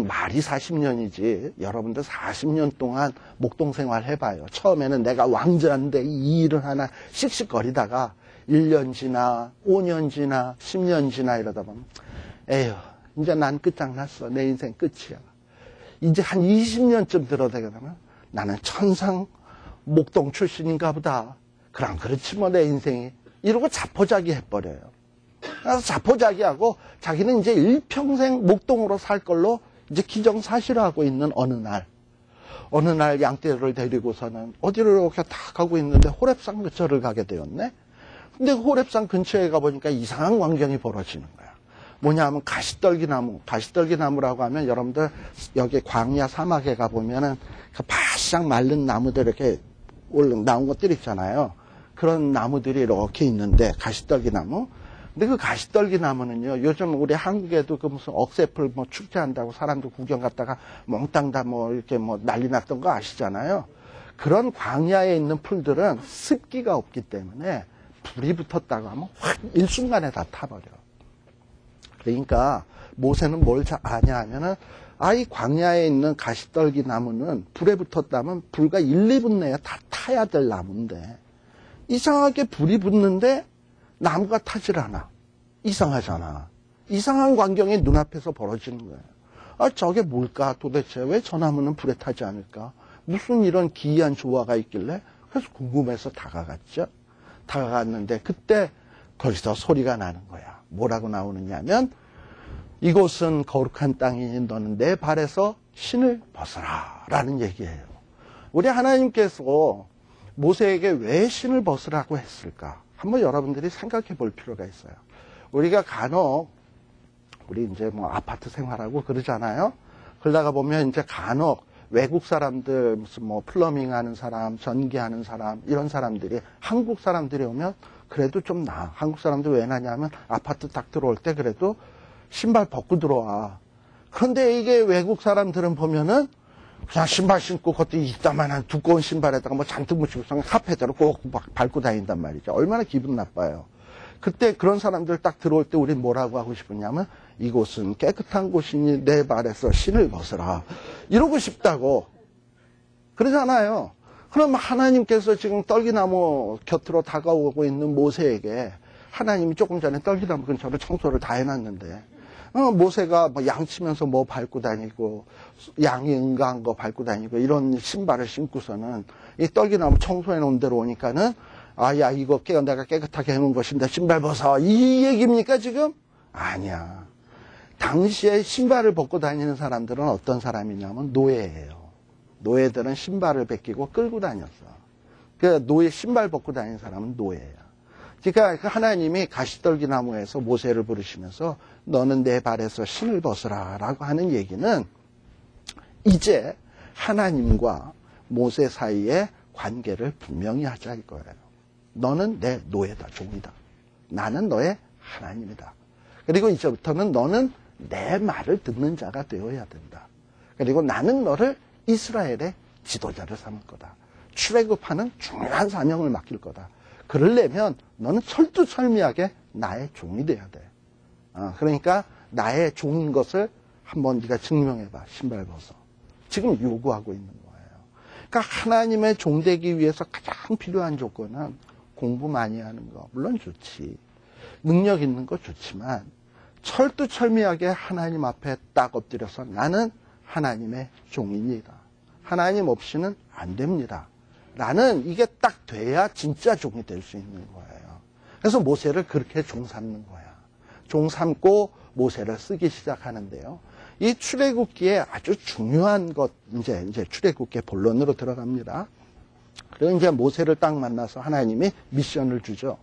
말이 40년이지 여러분들 40년 동안 목동 생활 해봐요. 처음에는 내가 왕자인데 이 일을 하나 씩씩거리다가 1년 지나 5년 지나 10년 지나 이러다 보면 에휴 이제 난 끝장났어. 내 인생 끝이야. 이제 한 20년쯤 들어대면 나는 천상 목동 출신인가 보다. 그럼 그렇지 뭐 내 인생이. 이러고 자포자기 해버려요. 그래서 자포자기하고 자기는 이제 일평생 목동으로 살 걸로 이제 기정사실화하고 있는 어느 날 양떼를 데리고서는 어디로 이렇게 다 가고 있는데 호렙산 근처를 가게 되었네. 근데 호렙산 근처에 가보니까 이상한 광경이 벌어지는 거야. 뭐냐면 가시떨기나무라고 하면 여러분들 여기 광야 사막에 가보면은 그 바싹 마른 나무들 이렇게 나온 것들 있잖아요. 그런 나무들이 이렇게 있는데 가시떨기나무. 근데 그 가시떨기나무는요, 요즘 우리 한국에도 그 무슨 억새풀 뭐 축제한다고 사람들 구경 갔다가 몽땅 다 뭐 이렇게 뭐 난리 났던 거 아시잖아요. 그런 광야에 있는 풀들은 습기가 없기 때문에 불이 붙었다고 하면 확 일순간에 다 타버려. 그러니까 모세는 뭘 아냐 하면은 이 광야에 있는 가시떨기 나무는 불에 붙었다면 불과 1, 2분 내에 다 타야 될 나무인데 이상하게 불이 붙는데 나무가 타질 않아. 이상하잖아. 이상한 광경이 눈앞에서 벌어지는 거예요. 저게 뭘까? 도대체 왜 저 나무는 불에 타지 않을까? 무슨 이런 기이한 조화가 있길래? 그래서 궁금해서 다가갔죠. 다가갔는데 그때 거기서 소리가 나는 거야. 뭐라고 나오느냐면 이곳은 거룩한 땅이니 너는 내 발에서 신을 벗어라 라는 얘기예요. 우리 하나님께서 모세에게 왜 신을 벗으라고 했을까? 한번 여러분들이 생각해 볼 필요가 있어요. 우리가 간혹 우리 이제 뭐 아파트 생활하고 그러잖아요. 그러다가 보면 이제 간혹 외국 사람들 무슨 뭐 플러밍 하는 사람, 전기하는 사람 이런 사람들이 한국 사람들이 오면 그래도 좀 나아. 한국 사람들 왜 나냐면 아파트 딱 들어올 때 그래도 신발 벗고 들어와. 그런데 이게 외국 사람들은 보면은 그냥 신발 신고 그것도 이따만한 두꺼운 신발에다가 뭐 잔뜩 묻히고 카페대로 꼭 밟고 다닌단 말이죠. 얼마나 기분 나빠요. 그때 그런 사람들 딱 들어올 때 우린 뭐라고 하고 싶었냐면 이곳은 깨끗한 곳이니 내 발에서 신을 벗어라. 이러고 싶다고. 그러잖아요. 그럼 하나님께서 지금 떨기나무 곁으로 다가오고 있는 모세에게 하나님이 조금 전에 떨기나무 근처로 청소를 다 해놨는데 모세가 뭐 양치면서 뭐 밟고 다니고 양이 응가한 거 밟고 다니고 이런 신발을 신고서는 이 떨기나무 청소해 놓은 데로 오니까는 야 이거 내가 깨끗하게 해놓은 것인데 신발 벗어 이 얘기입니까 지금? 아니야. 당시에 신발을 벗고 다니는 사람들은 어떤 사람이냐면 노예예요. 노예들은 신발을 벗기고 끌고 다녔어. 그 신발 벗고 다니는 사람은 노예야. 그러니까 하나님이 가시떨기나무에서 모세를 부르시면서 너는 내 발에서 신을 벗으라 라고 하는 얘기는 이제 하나님과 모세 사이의 관계를 분명히 하자 이거예요. 너는 내 노예다, 종이다. 나는 너의 하나님이다. 그리고 이제부터는 너는 내 말을 듣는 자가 되어야 된다. 그리고 나는 너를 이스라엘의 지도자를 삼을 거다. 출애굽하는 중요한 사명을 맡길 거다. 그러려면 너는 철두철미하게 나의 종이 돼야 돼. 그러니까 나의 종인 것을 한번 네가 증명해봐. 신발 벗어. 지금 요구하고 있는 거예요. 그러니까 하나님의 종 되기 위해서 가장 필요한 조건은 공부 많이 하는 거. 물론 좋지. 능력 있는 거 좋지만 철두철미하게 하나님 앞에 딱 엎드려서 나는 하나님의 종입니다. 하나님 없이는 안 됩니다. 라는 이게 딱 돼야 진짜 종이 될 수 있는 거예요. 그래서 모세를 그렇게 종 삼는 거야. 종 삼고 모세를 쓰기 시작하는데요. 이 출애굽기에 아주 중요한 것, 이제 출애굽기의 본론으로 들어갑니다. 그리고 이제 모세를 딱 만나서 하나님이 미션을 주죠.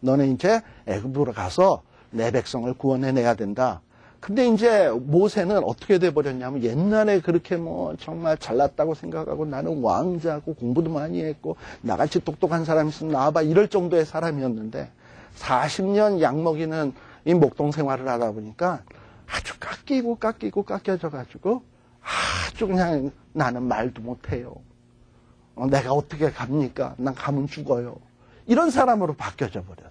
너는 이제 애굽으로 가서 내 백성을 구원해내야 된다. 근데 이제 모세는 어떻게 돼버렸냐면 옛날에 그렇게 뭐 정말 잘났다고 생각하고 나는 왕자고 공부도 많이 했고 나같이 똑똑한 사람이 있으면 나와봐 이럴 정도의 사람이었는데 40년 약 먹이는 이 목동 생활을 하다 보니까 아주 깎여져가지고 아주 그냥 나는 말도 못해요. 내가 어떻게 갑니까? 난 가면 죽어요. 이런 사람으로 바뀌어져 버렸어.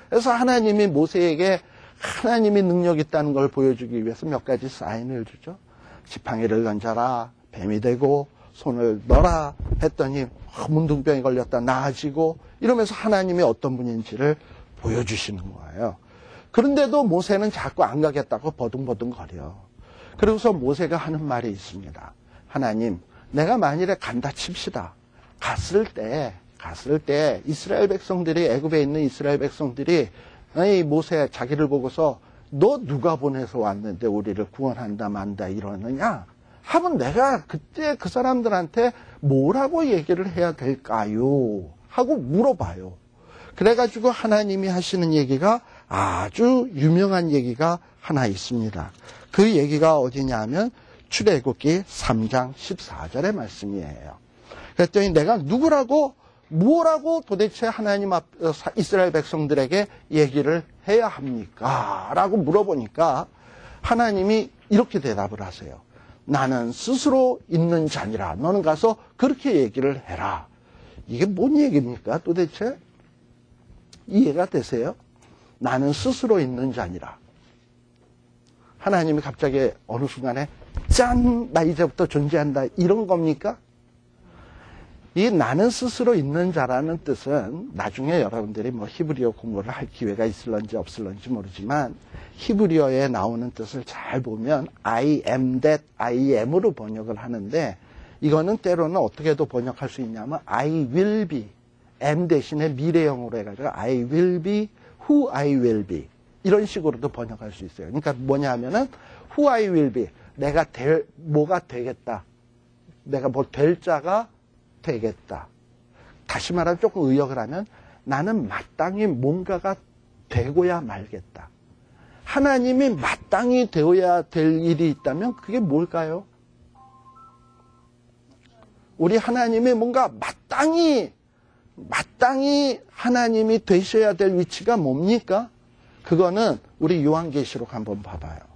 그래서 하나님이 모세에게 하나님이 능력 있다는 걸 보여주기 위해서 몇 가지 사인을 주죠. 지팡이를 던져라, 뱀이 되고 손을 넣어라 했더니 문둥병이 걸렸다 나아지고 이러면서 하나님이 어떤 분인지를 보여주시는 거예요. 그런데도 모세는 자꾸 안 가겠다고 버둥버둥거려. 그러고서 모세가 하는 말이 있습니다. 하나님, 내가 만일에 간다 칩시다. 갔을 때 이스라엘 백성들이 애굽에 있는 이스라엘 백성들이 이 모세 자기를 보고서 너 누가 보내서 왔는데 우리를 구원한다 만다 이러느냐 하면 내가 그때 그 사람들한테 뭐라고 얘기를 해야 될까요? 하고 물어봐요. 그래가지고 하나님이 하시는 얘기가 아주 유명한 얘기가 하나 있습니다. 그 얘기가 어디냐면 출애굽기 3장 14절의 말씀이에요. 그랬더니 내가 누구라고 뭐라고 도대체 하나님 앞 이스라엘 백성들에게 얘기를 해야 합니까? 라고 물어보니까 하나님이 이렇게 대답을 하세요. 나는 스스로 있는 자니라. 너는 가서 그렇게 얘기를 해라. 이게 뭔 얘기입니까? 도대체 이해가 되세요? 나는 스스로 있는 자니라. 하나님이 갑자기 어느 순간에 짠! 나 이제부터 존재한다. 이런 겁니까? 이 나는 스스로 있는 자라는 뜻은 나중에 여러분들이 뭐 히브리어 공부를 할 기회가 있을런지 없을런지 모르지만 히브리어에 나오는 뜻을 잘 보면 I am that I am으로 번역을 하는데 이거는 때로는 어떻게도 번역할 수 있냐면 I will be am 대신에 미래형으로 해가지고 I will be who I will be 이런 식으로도 번역할 수 있어요. 그러니까 뭐냐 하면은 who I will be 내가 뭐가 되겠다. 내가 뭐 될 자가 되겠다. 다시 말하면 조금 의역을 하면 나는 마땅히 뭔가가 되고야 말겠다. 하나님이 마땅히 되어야 될 일이 있다면 그게 뭘까요? 우리 하나님이 뭔가 마땅히 하나님이 되셔야 될 위치가 뭡니까? 그거는 우리 요한계시록 한번 봐봐요.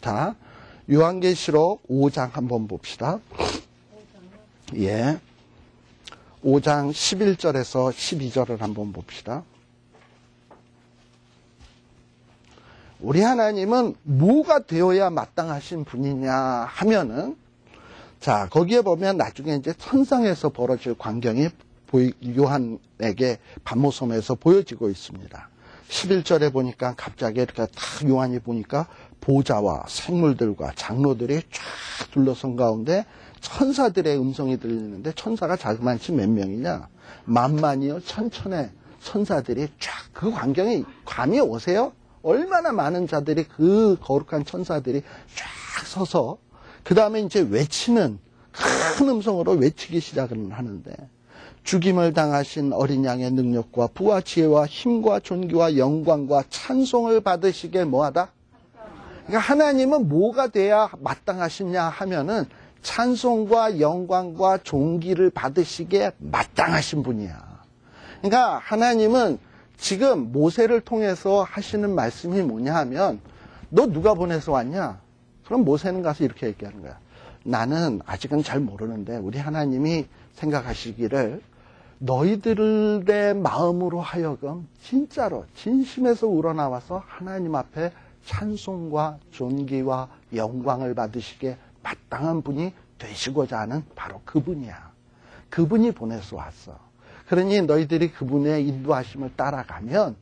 자, 요한계시록 5장 한번 봅시다. 예. 5장 11절에서 12절을 한번 봅시다. 우리 하나님은 뭐가 되어야 마땅하신 분이냐 하면은, 자, 거기에 보면 나중에 이제 천상에서 벌어질 광경이 요한에게 반모섬에서 보여지고 있습니다. 11절에 보니까 갑자기 이렇게 딱 요한이 보니까 보좌와 생물들과 장로들이 쫙 둘러선 가운데 천사들의 음성이 들리는데 천사가 자그만치 몇 명이냐? 만만이요 천천의 천사들이 쫙 그 광경이 감이 오세요? 얼마나 많은 자들이 그 거룩한 천사들이 쫙 서서 그 다음에 이제 외치는 큰 음성으로 외치기 시작을 하는데 죽임을 당하신 어린 양의 능력과 부와 지혜와 힘과 존귀와 영광과 찬송을 받으시게 뭐하다? 그러니까 하나님은 뭐가 돼야 마땅하시냐 하면은 찬송과 영광과 존귀를 받으시기에 마땅하신 분이야. 그러니까 하나님은 지금 모세를 통해서 하시는 말씀이 뭐냐 하면 너 누가 보내서 왔냐? 그럼 모세는 가서 이렇게 얘기하는 거야. 나는 아직은 잘 모르는데 우리 하나님이 생각하시기를 너희들의 마음으로 하여금 진짜로 진심에서 우러나와서 하나님 앞에 찬송과 존귀와 영광을 받으시기에 마땅한 분이 되시고자 하는 바로 그분이야. 그분이 보내서 왔어. 그러니 너희들이 그분의 인도하심을 따라가면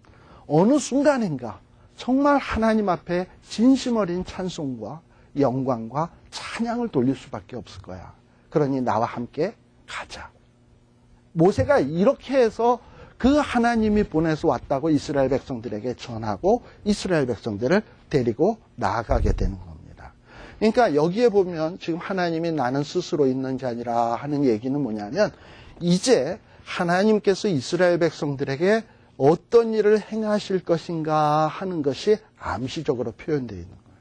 어느 순간인가 정말 하나님 앞에 진심 어린 찬송과 영광과 찬양을 돌릴 수밖에 없을 거야. 그러니 나와 함께 가자. 모세가 이렇게 해서 그 하나님이 보내서 왔다고 이스라엘 백성들에게 전하고 이스라엘 백성들을 데리고 나아가게 되는 겁니다. 그러니까 여기에 보면 지금 하나님이 나는 스스로 있는 자니라 하는 얘기는 뭐냐면 이제 하나님께서 이스라엘 백성들에게 어떤 일을 행하실 것인가 하는 것이 암시적으로 표현되어 있는 거예요.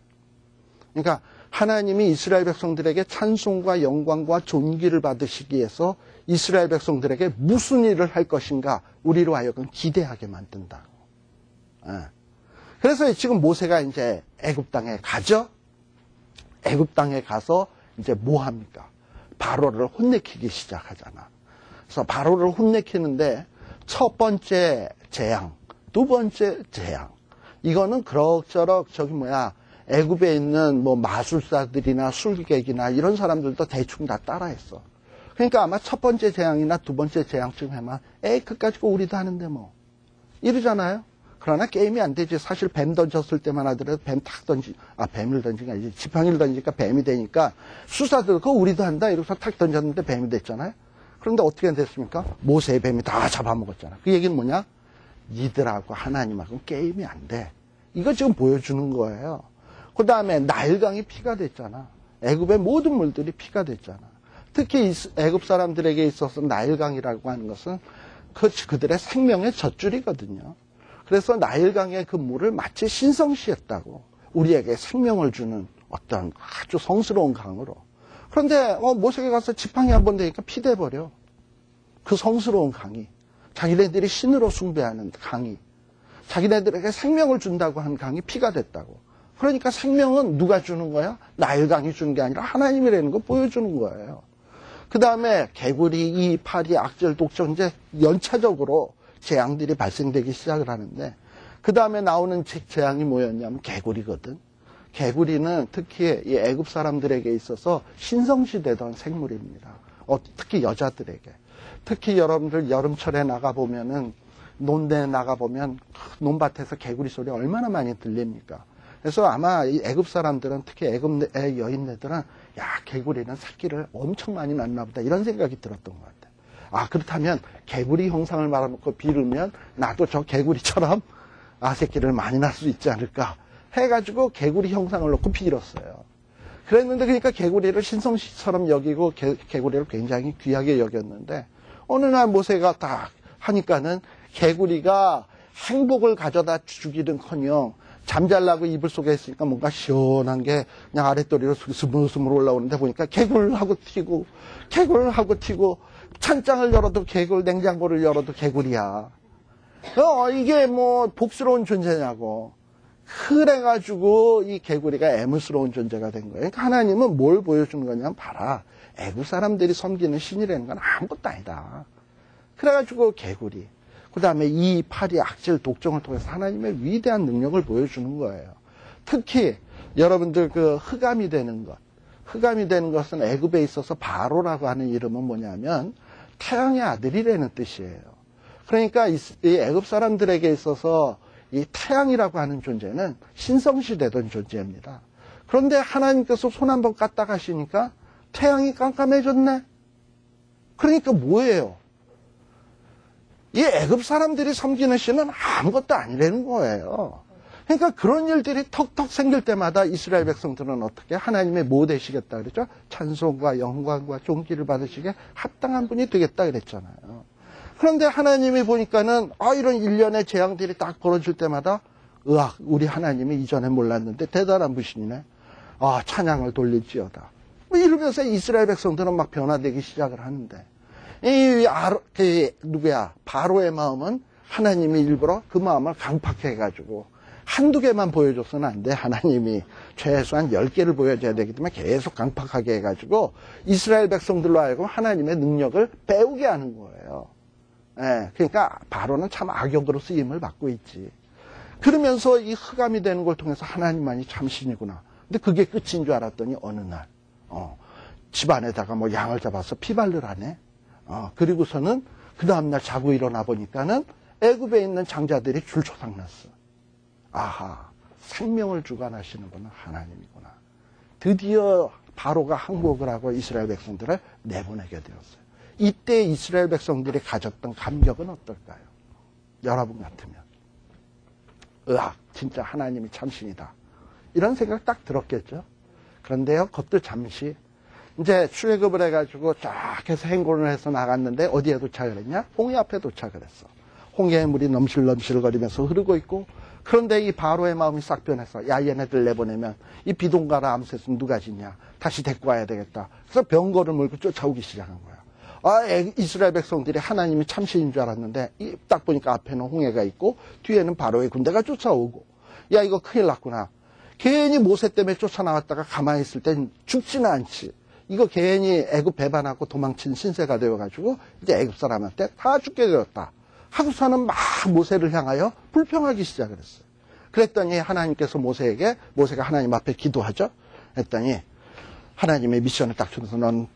그러니까 하나님이 이스라엘 백성들에게 찬송과 영광과 존귀를 받으시기 위해서 이스라엘 백성들에게 무슨 일을 할 것인가 우리로 하여금 기대하게 만든다고. 그래서 지금 모세가 이제 애굽 땅에 가죠. 애굽 땅에 가서 이제 뭐 합니까? 바로를 혼내키기 시작하잖아. 그래서 바로를 혼내키는데 첫 번째 재앙, 두 번째 재앙. 이거는 그럭저럭 애굽에 있는 뭐 마술사들이나 술객이나 이런 사람들도 대충 다 따라했어. 그러니까 아마 첫 번째 재앙이나 두 번째 재앙쯤 하면 그까짓 거 우리도 하는데 뭐 이러잖아요. 그러나 게임이 안 되지. 사실 뱀 던졌을 때만 하더라도 뱀을 던진 게 아니지. 지팡이를 던지니까 뱀이 되니까 수사들 그거 우리도 한다 이러고서 탁 던졌는데 뱀이 됐잖아요. 그런데 어떻게 됐습니까? 모세의 뱀이 다 잡아먹었잖아. 그 얘기는 뭐냐? 니들하고 하나님하고 게임이 안 돼. 이거 지금 보여주는 거예요. 그 다음에 나일강이 피가 됐잖아. 애굽의 모든 물들이 피가 됐잖아. 특히 애굽 사람들에게 있어서 나일강이라고 하는 것은 그들의 생명의 젖줄이거든요. 그래서 나일강의 그 물을 마치 신성시했다고. 우리에게 생명을 주는 어떤 아주 성스러운 강으로. 그런데 모세가 가서 지팡이 한번 대니까 피 돼버려. 그 성스러운 강이. 자기네들이 신으로 숭배하는 강이. 자기네들에게 생명을 준다고 한 강이 피가 됐다고. 그러니까 생명은 누가 주는 거야? 나일강이 주는 게 아니라 하나님이라는 거 보여주는 거예요. 그 다음에 개구리, 이, 파리, 악질, 독점 이제 연차적으로 재앙들이 발생되기 시작을 하는데 그 다음에 나오는 재앙이 뭐였냐면 개구리거든. 개구리는 특히 이 애굽 사람들에게 있어서 신성시되던 생물입니다. 특히 여자들에게. 특히 여러분들 여름철에 나가보면은 논대에 나가보면 논밭에서 개구리 소리 얼마나 많이 들립니까? 그래서 아마 이 애굽 사람들은 특히 애굽의 여인네들은 야 개구리는 새끼를 엄청 많이 낳나 보다 이런 생각이 들었던 것 같아요. 그렇다면 개구리 형상을 말아먹고 비르면 나도 저 개구리처럼 새끼를 많이 낳을 수 있지 않을까 해가지고 개구리 형상을 놓고 빌었어요. 그랬는데 그러니까 개구리를 신성시처럼 여기고 개구리를 굉장히 귀하게 여겼는데 어느 날 모세가 딱 하니까는 개구리가 행복을 가져다 주기는커녕 잠잘라고 이불 속에 있으니까 뭔가 시원한 게 그냥 아랫도리로 스물스물 올라오는데 보니까 개굴하고 튀고 찬장을 열어도 개굴, 냉장고를 열어도 개굴이야. 이게 뭐 복스러운 존재냐고. 그래가지고 이 개구리가 애물스러운 존재가 된 거예요. 그러니까 하나님은 뭘 보여주는 거냐면 봐라. 애국 사람들이 섬기는 신이라는 건 아무것도 아니다. 그래가지고 개구리. 그 다음에 이 파리, 악질, 독종을 통해서 하나님의 위대한 능력을 보여주는 거예요. 특히 여러분들 그 흑암이 되는 것. 흑암이 되는 것은 애굽에 있어서 바로라고 하는 이름은 뭐냐면 태양의 아들이라는 뜻이에요. 그러니까 이 애굽 사람들에게 있어서 이 태양이라고 하는 존재는 신성시되던 존재입니다. 그런데 하나님께서 손 한번 까딱 하시니까 태양이 깜깜해졌네. 그러니까 뭐예요? 이 애굽 사람들이 섬기는 신은 아무것도 아니라는 거예요. 그러니까 그런 일들이 턱턱 생길 때마다 이스라엘 백성들은 어떻게 하나님의 뭐 되시겠다 그랬죠? 찬송과 영광과 존귀를 받으시게 합당한 분이 되겠다 그랬잖아요. 그런데 하나님이 보니까는 이런 일련의 재앙들이 딱 벌어질 때마다 우리 하나님이 이전에 몰랐는데 대단한 분이네. 찬양을 돌릴지어다. 이러면서 이스라엘 백성들은 막 변화되기 시작을 하는데 바로의 마음은 하나님이 일부러 그 마음을 강팍해 해가지고 한두 개만 보여줬으면 안 돼. 하나님이 최소한 10개를 보여줘야 되기 때문에 계속 강팍하게 해가지고 이스라엘 백성들로 하여금 하나님의 능력을 배우게 하는 거예요. 그러니까 바로는 참 악역으로 쓰임을 받고 있지. 그러면서 이 흑암이 되는 걸 통해서 하나님만이 참 신이구나. 근데 그게 끝인 줄 알았더니 어느 날 집안에다가 뭐 양을 잡아서 피발을 하네. 그리고서는 그 다음날 자고 일어나 보니까는 애굽에 있는 장자들이 줄초상났어. 아하, 생명을 주관하시는 분은 하나님이구나. 드디어 바로가 항복을 하고 이스라엘 백성들을 내보내게 되었어요. 이때 이스라엘 백성들이 가졌던 감격은 어떨까요? 여러분 같으면 으악, 진짜 하나님이 참신이다, 이런 생각 딱 들었겠죠. 그런데요, 그것도 잠시 이제 출애굽을 해가지고 쫙 해서 행군을 해서 나갔는데 어디에 도착을 했냐? 홍해 앞에 도착을 했어. 홍해의 물이 넘실넘실거리면서 흐르고 있고, 그런데 이 바로의 마음이 싹 변해서 야, 얘네들 내보내면 이 비동가라 암셋은 누가 짓냐, 다시 데리고 와야 되겠다. 그래서 병거를 몰고 쫓아오기 시작한 거야. 이스라엘 백성들이 하나님이 참신인 줄 알았는데 딱 보니까 앞에는 홍해가 있고 뒤에는 바로의 군대가 쫓아오고, 야, 이거 큰일 났구나. 괜히 모세 때문에 쫓아나왔다가 가만히 있을 땐 죽지는 않지. 이거 괜히 애굽 배반하고 도망친 신세가 되어가지고 이제 애굽 사람한테 다 죽게 되었다 하고서는 막 모세를 향하여 불평하기 시작을 했어요. 그랬더니 하나님께서 모세가 하나님 앞에 기도하죠. 했더니 하나님의 미션을 딱 주면서 넌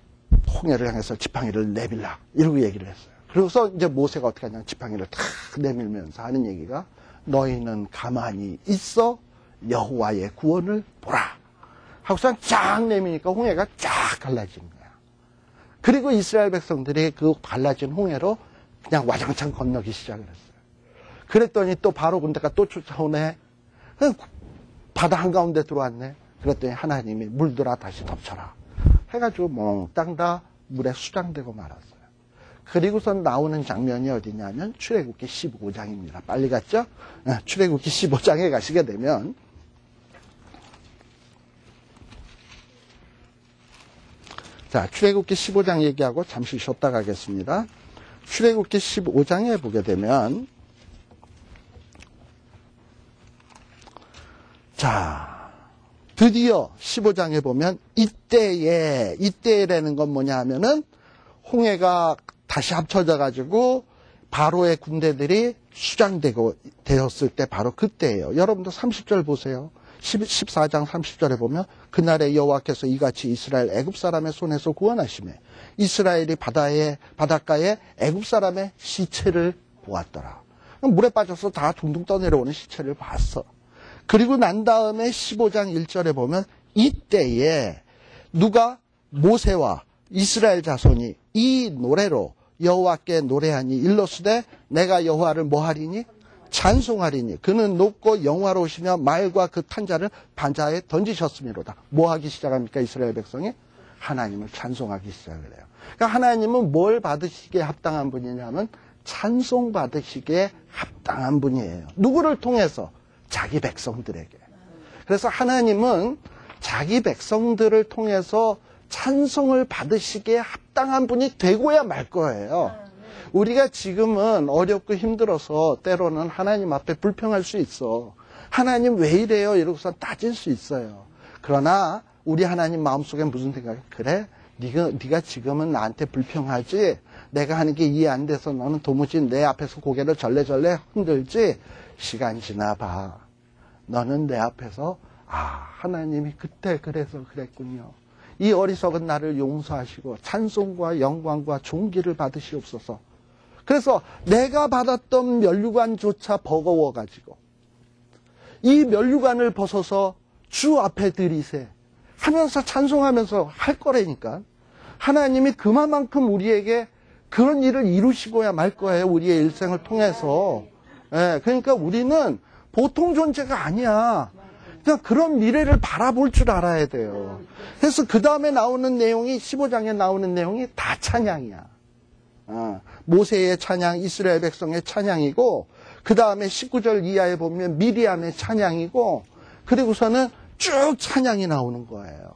홍해를 향해서 지팡이를 내밀라, 이러고 얘기를 했어요. 그래서 이제 모세가 어떻게 하냐, 지팡이를 탁 내밀면서 하는 얘기가 너희는 가만히 있어 여호와의 구원을 보라 하고서 쫙 내미니까 홍해가 쫙 갈라진 거야. 그리고 이스라엘 백성들이 그 갈라진 홍해로 그냥 와장창 건너기 시작을 했어요. 그랬더니 또 바로 군대가 또 쫓아오네. 바다 한가운데 들어왔네. 그랬더니 하나님이 물들아 다시 덮쳐라 해가지고 몽땅 다 물에 수장되고 말았어요. 그리고선 나오는 장면이 어디냐면 출애굽기 15장입니다. 빨리 갔죠? 출애굽기 15장에 가시게 되면 자, 출애굽기 15장 얘기하고 잠시 쉬었다 가겠습니다. 출애굽기 15장에 보게 되면 자, 드디어 15장에 보면 이때라는 건 뭐냐 하면은 홍해가 다시 합쳐져 가지고 바로의 군대들이 되었을 때 바로 그때예요. 여러분도 30절 보세요. 14장 30절에 보면 그날에 여호와께서 이같이 이스라엘 애굽 사람의 손에서 구원하시매 이스라엘이 바닷가에 애굽 사람의 시체를 보았더라. 물에 빠져서 다 둥둥 떠내려오는 시체를 봤어. 그리고 난 다음에 15장 1절에 보면 이때에 누가 모세와 이스라엘 자손이 이 노래로 여호와께 노래하니 일러스되 내가 여호와를 뭐하리니 찬송하리니 그는 높고 영화로우시며 말과 그 탄자를 반자에 던지셨음이로다. 뭐 하기 시작합니까? 이스라엘 백성이 하나님을 찬송하기 시작을 해요. 그러니까 하나님은 뭘 받으시기에 합당한 분이냐면 찬송 받으시기에 합당한 분이에요. 누구를 통해서? 자기 백성들에게. 그래서 하나님은 자기 백성들을 통해서 찬송을 받으시기에 합당한 분이 되고야 말 거예요. 우리가 지금은 어렵고 힘들어서 때로는 하나님 앞에 불평할 수 있어. 하나님 왜 이래요? 이러고서 따질 수 있어요. 그러나 우리 하나님 마음속에 무슨 생각이, 그래? 네가 지금은 나한테 불평하지? 내가 하는 게 이해 안 돼서 너는 도무지 내 앞에서 고개를 절레절레 흔들지? 시간 지나봐. 너는 내 앞에서 하나님이 그때 그래서 그랬군요. 이 어리석은 나를 용서하시고 찬송과 영광과 존귀를 받으시옵소서. 그래서 내가 받았던 면류관조차 버거워가지고 이 면류관을 벗어서 주 앞에 들이세 하면서 찬송하면서 할 거라니까. 하나님이 그만큼 우리에게 그런 일을 이루시고야 말 거예요. 우리의 일생을 통해서. 그러니까 우리는 보통 존재가 아니야. 그러니까 그런 미래를 바라볼 줄 알아야 돼요. 그래서 그 다음에 나오는 내용이 15장에 나오는 내용이 다 찬양이야. 모세의 찬양, 이스라엘 백성의 찬양이고 그 다음에 19절 이하에 보면 미리암의 찬양이고 그리고서는 쭉 찬양이 나오는 거예요.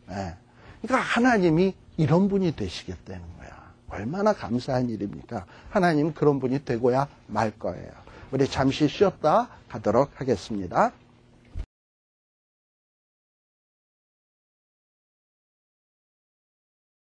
그러니까 하나님이 이런 분이 되시겠다는 거야. 얼마나 감사한 일입니까? 하나님은 그런 분이 되고야 말 거예요. 우리 잠시 쉬었다 가도록 하겠습니다.